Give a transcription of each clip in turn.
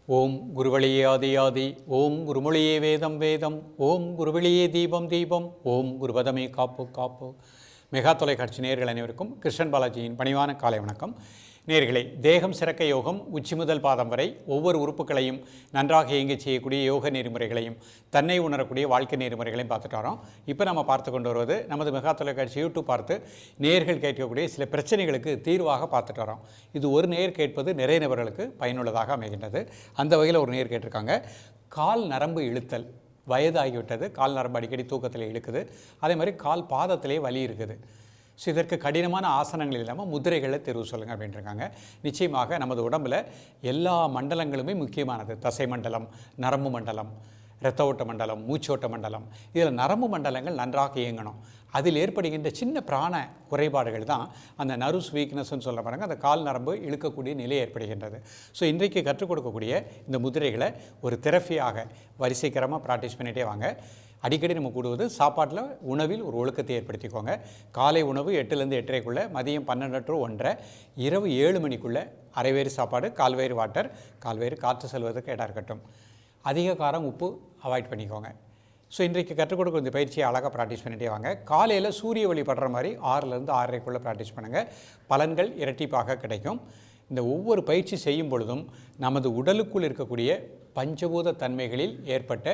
ஓம் குருவழியே ஆதி ஆதி, ஓம் குருமொழியே வேதம் வேதம், ஓம் குருவழியே தீபம் தீபம், ஓம் குருபதமே காப்பு காப்பு. மெகா தொலைக்காட்சி நேயர்கள் அனைவருக்கும் கிருஷ்ணன் பாலாஜியின் பணிவான காலை வணக்கம். நேயர்களே, தேகம் சிறக்க யோகம் உச்சி முதல் பாதம் வரை ஒவ்வொரு உறுப்புகளையும் நன்றாக இயங்கச் செய்யக்கூடிய யோக நெறிமுறைகளையும் தன்னை உணரக்கூடிய வாழ்க்கை நெறிமுறைகளையும் பார்த்துட்டு வரோம். இப்போ நம்ம பார்த்து கொண்டு வருவது நமது மெகா தொலைக்காட்சி யூடியூப் பார்த்து நேயர்கள் கேட்கக்கூடிய சில பிரச்சனைகளுக்கு தீர்வாக பார்த்துட்டு வரோம். இது ஒரு நேயர் கேட்பது நிறைய நபர்களுக்கு பயனுள்ளதாக அமைகின்றது. அந்த வகையில் ஒரு நேயர் கேட்டிருக்காங்க, கால் நரம்பு இழுத்தல், வயதாகிவிட்டது, கால் நரம்பு அடிக்கடி தூக்கத்தில் இழுக்குது, அதே மாதிரி கால் பாதத்திலே வலி இருக்குது. ஸோ இதற்கு கடினமான ஆசனங்கள் இல்லாமல் முதிரைகளை தேர்வு சொல்லுங்கள் அப்படின்ட்டுருக்காங்க. நிச்சயமாக நமது உடம்பில் எல்லா மண்டலங்களுமே முக்கியமானது. தசை மண்டலம், நரம்பு மண்டலம், இரத்த ஓட்ட மண்டலம், மூச்சோட்ட மண்டலம். இதில் நரம்பு மண்டலங்கள் நன்றாக இயங்கணும். அதில் ஏற்படுகின்ற சின்ன பிராண குறைபாடுகள் தான் அந்த நர்வ்ஸ் வீக்னஸ்ன்னு சொல்ல பாருங்க, அந்த கால் நரம்பு இழுக்கக்கூடிய நிலை ஏற்படுகின்றது. ஸோ இன்றைக்கு கற்றுக் கொடுக்கக்கூடிய இந்த முதிரைகளை ஒரு தெரப்பியாக வரிசைக்கரமாக ப்ராக்டிஸ் பண்ணிகிட்டே வாங்க. அடிக்கடி நம்ம கூடுவது சாப்பாட்டில் உணவில் ஒரு ஒழுக்கத்தை ஏற்படுத்திக்கோங்க. காலை உணவு 8லேருந்து 8:30க்குள்ளே, மதியம் 12 to 1:30, இரவு 7 மணிக்குள்ளே அரைவேறு சாப்பாடு, கால்வேறு வாட்டர், கால்வேறு காற்று செல்வதற்கு இடம் இருக்கட்டும். அதிக காரம் உப்பு அவாய்ட் பண்ணிக்கோங்க. ஸோ இன்றைக்கு கற்றுக் கொடுக்குற இந்த பயிற்சியை அழகாக ப்ராக்டிஸ் பண்ணிகிட்டே வாங்க. காலையில் சூரிய ஒளி படுற மாதிரி 6லேருந்து 6:30க்குள்ளே ப்ராக்டிஸ் பண்ணுங்கள். பலன்கள் இரட்டிப்பாக கிடைக்கும். இந்த ஒவ்வொரு பயிற்சி செய்யும் பொழுதும் நமது உடலுக்குள் இருக்கக்கூடிய பஞ்சபூத தன்மைகளில் ஏற்பட்ட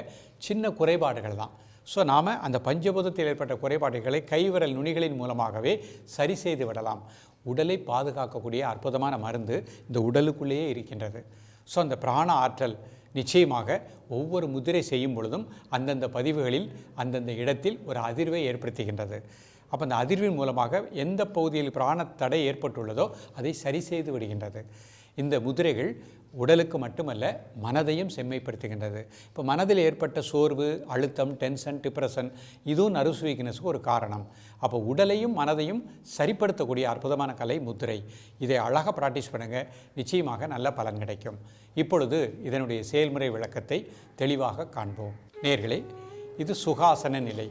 சின்ன குறைபாடுகள் தான். ஸோ நாம் அந்த பஞ்சபூதத்தில் ஏற்பட்ட குறைபாடுகளை கைவிரல் நுனிகளின் மூலமாகவே சரி செய்து விடலாம். உடலை பாதுகாக்கக்கூடிய அற்புதமான மருந்து இந்த உடலுக்குள்ளேயே இருக்கின்றது. ஸோ அந்த பிராண ஆற்றல் நிச்சயமாக ஒவ்வொரு முதிரை செய்யும் பொழுதும் அந்தந்த பதிவுகளில் அந்தந்த இடத்தில் ஒரு அதிர்வை ஏற்படுத்துகின்றது. அப்போ அந்த அதிர்வின் மூலமாக எந்த பகுதியில் பிராண தடை ஏற்பட்டுள்ளதோ அதை சரி செய்து விடுகின்றது. இந்த முதிரைகள் உடலுக்கு மட்டுமல்ல, மனதையும் செம்மைப்படுத்துகின்றது. இப்போ மனதில் ஏற்பட்ட சோர்வு, அழுத்தம், டென்ஷன், டிப்ரெஷன், இதுவும் நர்வ்ஸ் வீக்னஸுக்கு ஒரு காரணம். அப்போ உடலையும் மனதையும் சரிப்படுத்தக்கூடிய அற்புதமான கலை முதிரை. இதை அழகாக ப்ராக்டிஸ் பண்ணுங்கள், நிச்சயமாக நல்ல பலன் கிடைக்கும். இப்பொழுது இதனுடைய செயல்முறை விளக்கத்தை தெளிவாக காண்போம். நேயர்களே, இது சுகாசன நிலை.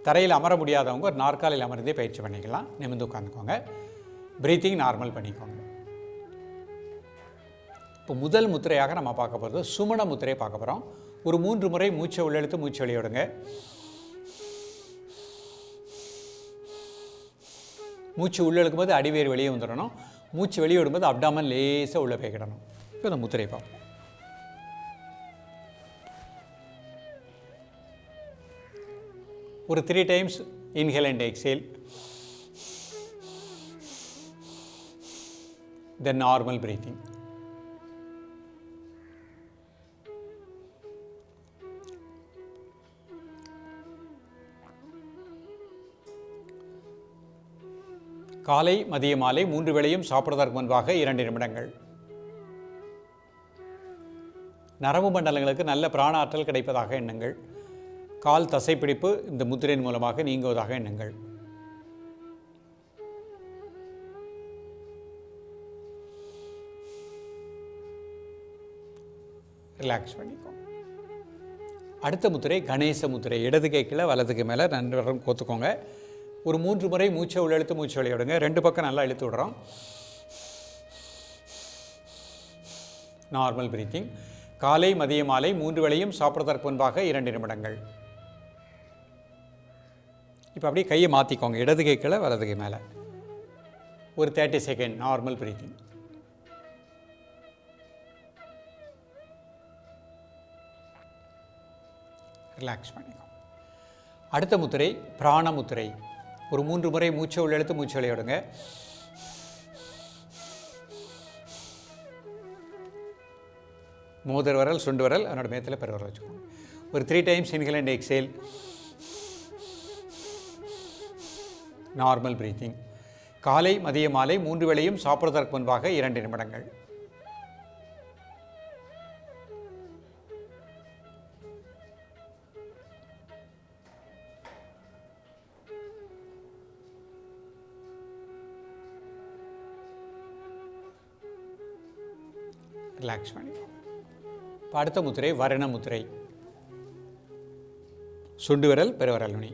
தரையில் அமர முடியாதவங்க ஒரு நாற்காலியில் அமர்ந்தே பயிற்சி பண்ணிக்கலாம். நிமிர்ந்து உட்காந்துக்கோங்க. பிரீத்திங் நார்மல் பண்ணிக்கோங்க. இப்போ முதல் முத்திரையாக நம்ம பார்க்க போகிறது சுமண முத்திரையை பார்க்க போகிறோம். ஒரு 3 முறை மூச்சை உள்ளெழுத்து மூச்சு வெளியிடுங்க. மூச்சு உள்ளெழுக்கும் போது அடிவேறு வெளியே வந்துடணும். மூச்சு வெளியே விடும்போது அப்டாமல் லேசாக உள்ளே போய்க்கிடணும். இப்போ இந்த முத்திரை பார்ப்போம். ஒரு 3 times inhale and exhale. Then normal breathing. காலை மதிய மாலை 3 வேளையும் சாப்பிடுவதற்கு முன்பாக 2 நிமிடங்கள். நரம்பு மண்டலங்களுக்கு நல்ல பிராண ஆற்றல் கிடைப்பதாக எண்ணுங்கள். கால் தசைப்பிடிப்பு இந்த முத்திரையின் மூலமாக நீங்குவதாக எண்ணுங்கள். ரிலாக்ஸ் பண்ணிக்கோங்க. அடுத்த முத்திரை கணேச முத்திரை. இடது கை கீழே வலது கை மேலே 2 விரலும் கோத்துக்கோங்க. ஒரு 3 முறை மூச்சை உள்ளெழுத்து மூச்சு வெளியே விடுங்க. 2 பக்கம் நல்லா இழுத்து விடுறோம். Normal breathing. காலை மதிய மாலை 3 வேளையும் சாப்பிடுவதற்கு முன்பாக 2 நிமிடங்கள். இப்போ அப்படியே கையை மாற்றிக்கோங்க. இடது கை கீழே வலது கை மேலே ஒரு 30 செகண்ட் நார்மல் பிரீத்திங். ரிலாக்ஸ் பண்ணிக்கோங்க. அடுத்த முத்திரை பிராண முத்திரை. ஒரு 3 முறை மூச்சை உள்ளெழுத்து மூச்சு வெளியே விடுங்க. மோதிர விரல், சுண்டு விரல், அதனோட மேத்தில் பெருவிரல் வச்சுக்கோங்க. ஒரு 3 times inhale and exhale. Normal breathing. காலை மதிய மாலை 3 வேளையும் சாப்பிடுவதற்கு முன்பாக 2 நிமிடங்கள். ரிலாக்ஸ் பண்ணிக்கோங்க. இப்போ அடுத்த முத்திரை வரண முத்திரை. சுண்டு விரல், பெருவிரல் நுனி.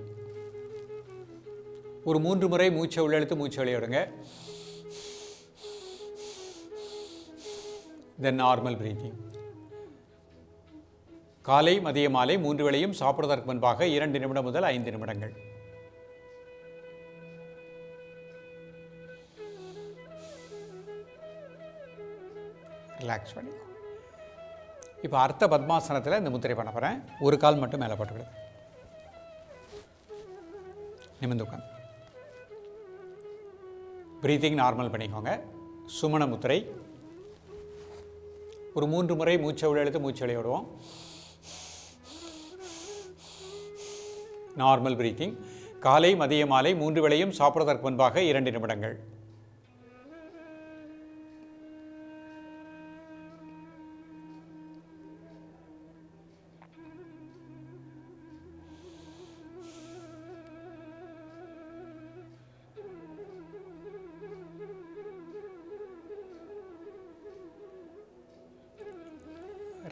ஒரு 3 முறை மூச்சை உள்ளெழுத்து மூச்சு வெளியே விடுங்க. தென் நார்மல் பிரீத்திங். காலை மதிய மாலை 3 வேளையும் சாப்பிடுவதற்கு முன்பாக 2 நிமிடம் முதல் 5 நிமிடங்கள். ரிலாக்ஸ் பண்ணிக்கோ. இப்போ அர்த்த பத்மாசனத்தில் இந்த முத்திரை பண்ண போகிறேன். ஒரு கால் மட்டும் மேலே போட்டுக்கிடுது. நிமிர்ந்து உட்காந்து ப்ரீத்திங் நார்மல் பண்ணிக்கோங்க. சுமண முத்திரை. ஒரு 3 முறை மூச்சை உள்ள இழுத்து மூச்சை வெளியே விடுவோம். Normal breathing. காலை மதிய மாலை 3 வேளையும் சாப்பிடுவதற்கு முன்பாக 2 நிமிடங்கள்.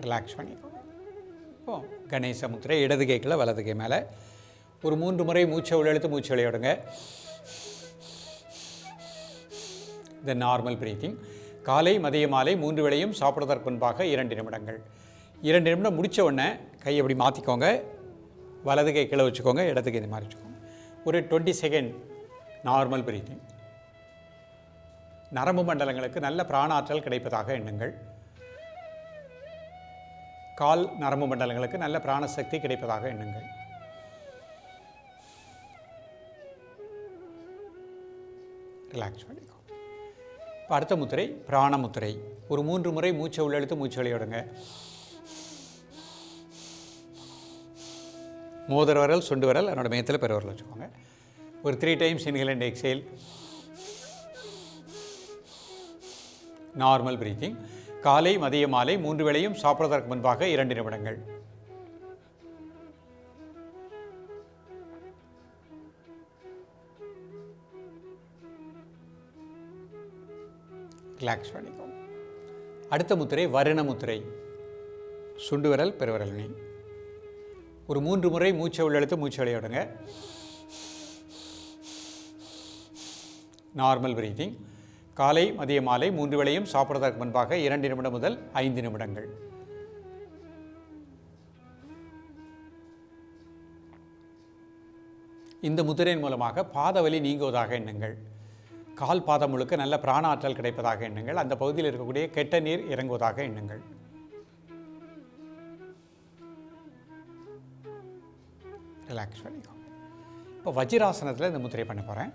ரிலாக்ஸ் பண்ணிக்கோங்க. இப்போ கணேச முத்திரை. இடது கைக்கில் வலது கை மேலே. ஒரு 3 முறை மூச்சை உள்ளெழுத்து மூச்சை வெளியிடுங்க. இந்த நார்மல் ப்ரீத்திங். காலை மதிய மாலை 3 வேளையும் சாப்பிடுவதற்கு முன்பாக 2 நிமிடங்கள். 2 நிமிடம் முடித்த உடனே கையை எப்படி மாற்றிக்கோங்க. வலது கை கீழே வச்சுக்கோங்க, இடது கை இந்த மாதிரி வச்சுக்கோங்க. ஒரு 20 செகண்ட் நார்மல் ப்ரீத்திங். நரம்பு மண்டலங்களுக்கு நல்ல பிராணாற்றல் கிடைப்பதாக எண்ணுங்கள். கால் நரம்பு மண்டலங்களுக்கு நல்ல பிராணசக்தி கிடைப்பதாக எண்ணுங்கள். ரிலாக்ஸ் பண்ணிக்கோ. இப்போ அடுத்த முத்திரை பிராண முத்திரை. ஒரு 3 முறை மூச்சை உள்ளெழுத்து மூச்சை வெளியிடுங்க. மோதிர விரல் சுண்டு விரல் என்னோட மையத்தில் பெருவரல் வச்சுக்கோங்க. ஒரு 3 times inhale and exhale. Normal breathing. காலை மதிய மாலை 3 வேளையும் சாப்பிடுவதற்கு முன்பாக 2 நிமிடங்கள். ரிலாக்ஸ் பண்ணிக்கோங்க. அடுத்த முத்திரை வருண முத்திரை. சுண்டு விரல் பெருவிரல் நுனி. ஒரு 3 முறை மூச்சை உள்ளெழுத்து மூச்சை வெளியே விடுங்க. Normal breathing. காலை மதிய மாலை 3 வேளையும் சாப்பிடுவதற்கு முன்பாக 2 நிமிடம் முதல் 5 நிமிடங்கள். இந்த முத்திரையின் மூலமாக பாதவலி நீங்குவதாக எண்ணுங்கள். கால் பாதம் முழுக்க நல்ல பிராணாற்றல் கிடைப்பதாக எண்ணுங்கள். அந்த பகுதியில் இருக்கக்கூடிய கெட்ட நீர் இறங்குவதாக எண்ணுங்கள். ரிலாக்ஸ் பண்ணிக்கோ. இப்போ வஜ்ராசனத்தில் இந்த முத்திரை பண்ண போகிறேன்.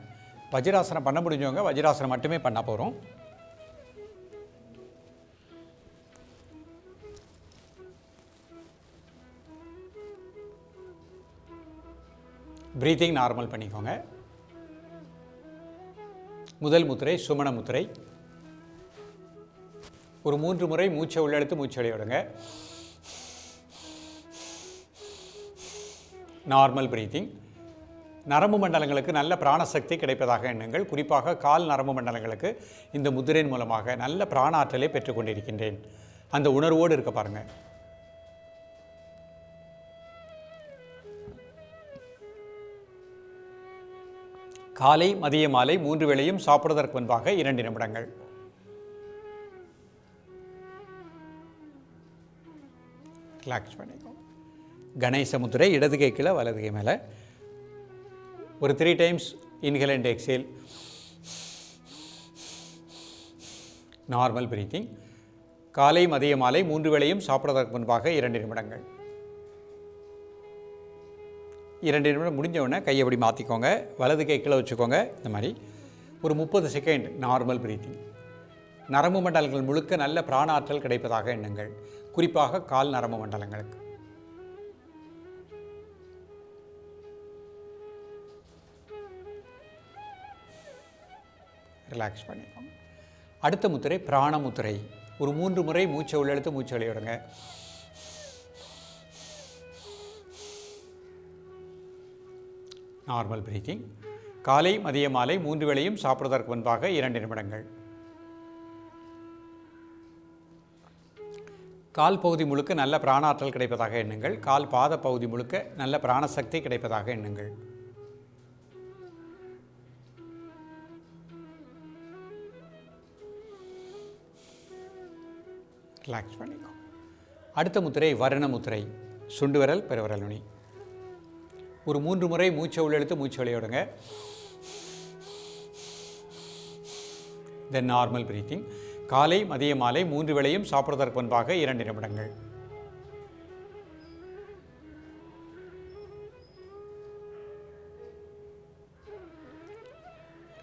வஜ்ராசனம் பண்ண முடிஞ்சவங்க வஜ்ராசனம் மட்டுமே பண்ண போகிறோம். ப்ரீத்திங் நார்மல் பண்ணிக்கோங்க. முதல் முத்திரை சுமண முத்திரை. ஒரு 3 முறை மூச்சை உள்ளெழுத்து மூச்சை வெளியே விடுங்க. Normal breathing. நரம்பு மண்டலங்களுக்கு நல்ல பிராணசக்தி கிடைப்பதாக எண்ணுங்கள். குறிப்பாக கால் நரம்பு மண்டலங்களுக்கு இந்த முத்திரையின் மூலமாக நல்ல பிராண ஆற்றலை பெற்றுக்கொண்டிருக்கின்றேன். அந்த உணர்வோடு இருக்க பாருங்கள். காலை மதிய மாலை 3 வேளையும் சாப்பிடுவதற்கு முன்பாக 2 நிமிடங்கள். ரிலாக்ஸ் பண்ணிக்கோங்க. கணேச முத்திரை. இடது கை கீழே வலது கை மேலே. ஒரு 3 times inhale and exhale. Normal breathing. காலை மதிய மாலை 3 வேளையும் சாப்பிடுவதற்கு முன்பாக 2 நிமிடங்கள். 2 நிமிடம் முடிஞ்ச உடனே கையை எப்படி மாற்றிக்கோங்க. வலது கை கீழே வச்சுக்கோங்க. இந்த மாதிரி ஒரு 30 செகண்ட் நார்மல் ப்ரீத்திங். நரம்பு மண்டலங்கள் முழுக்க நல்ல பிராண ஆற்றல் கிடைப்பதாக எண்ணுங்கள். குறிப்பாக கால் நரம்பு மண்டலங்களுக்கு. ரிலாக்ஸ் பண்ணிக்கோங்க. அடுத்த முத்திரை பிராண முத்திரை. ஒரு 3 முறை மூச்சை உள்ளெழுத்து மூச்சை வெளியே விடுங்க. Normal breathing. காலை மதிய மாலை 3 வேளையும் சாப்பிடுவதற்கு முன்பாக 2 நிமிடங்கள். கால் பகுதி முழுக்க நல்ல பிராணாற்றல் கிடைப்பதாக எண்ணுங்கள். கால் பாத பகுதி முழுக்க நல்ல பிராணசக்தி கிடைப்பதாக எண்ணுங்கள். ரிலாக்ஸ் பண்ணிக்கோ. அடுத்த முத்திரை வருண முத்திரை. சுண்டு விரல் பெருவிரல் நுனி. ஒரு 3 முறை மூச்சை உள்ளெழுத்து மூச்சு வெளியிடுங்க. தென் நார்மல் பிரீத்திங். காலை மதிய மாலை 3 வேளையும் சாப்பிடுவதற்கு முன்பாக 2 நிமிடங்கள்.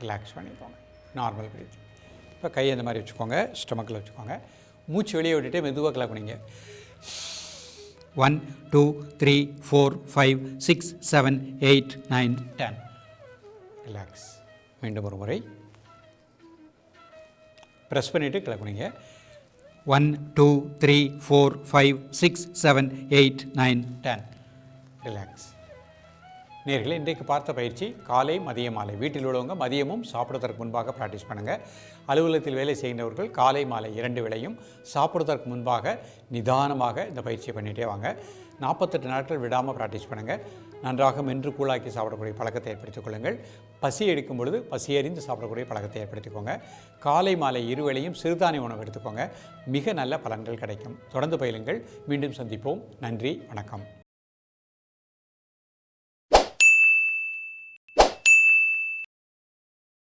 ரிலாக்ஸ் பண்ணிக்கோங்க. Normal breathing. இப்போ கையை இந்த மாதிரி வச்சுக்கோங்க, ஸ்டொமக்கில் வச்சுக்கோங்க. மூச்சு வெளியே விட்டுட்டு மெதுவாக கிளப்புனீங்க. 1 2 3 4 5 6 7 8 9 10. ரிலாக்ஸ். மீண்டும் ஒரு முறை ப்ரெஸ் பண்ணிவிட்டு கிளப்புனீங்க. 1 2 3 4 5 6 7 8 9 10. ரிலாக்ஸ். நேயர்களே, இன்றைக்கு பார்த்த பயிற்சி காலை மதிய மாலை. வீட்டில் உள்ளவங்க மதியமும் சாப்பிடுவதற்கு முன்பாக ப்ராக்டிஸ் பண்ணுங்கள். அலுவலகத்தில் வேலை செய்கின்றவர்கள் காலை மாலை 2 வேளையும் சாப்பிடுவதற்கு முன்பாக நிதானமாக இந்த பயிற்சியை பண்ணிகிட்டே வாங்க. 48 நாட்கள் விடாமல் ப்ராக்டிஸ் பண்ணுங்கள். நன்றாக மென்று கூழாக்கி சாப்பிடக்கூடிய பழக்கத்தை ஏற்படுத்திக் கொள்ளுங்கள். பசி எடுக்கும் பொழுது பசியறிந்து சாப்பிடக்கூடிய பழக்கத்தை ஏற்படுத்திக்கோங்க. காலை மாலை 2 வேளையும் சிறுதானிய உணவு எடுத்துக்கோங்க. மிக நல்ல பலன்கள் கிடைக்கும். தொடர்ந்து பயிலுங்கள். மீண்டும் சந்திப்போம். நன்றி, வணக்கம்.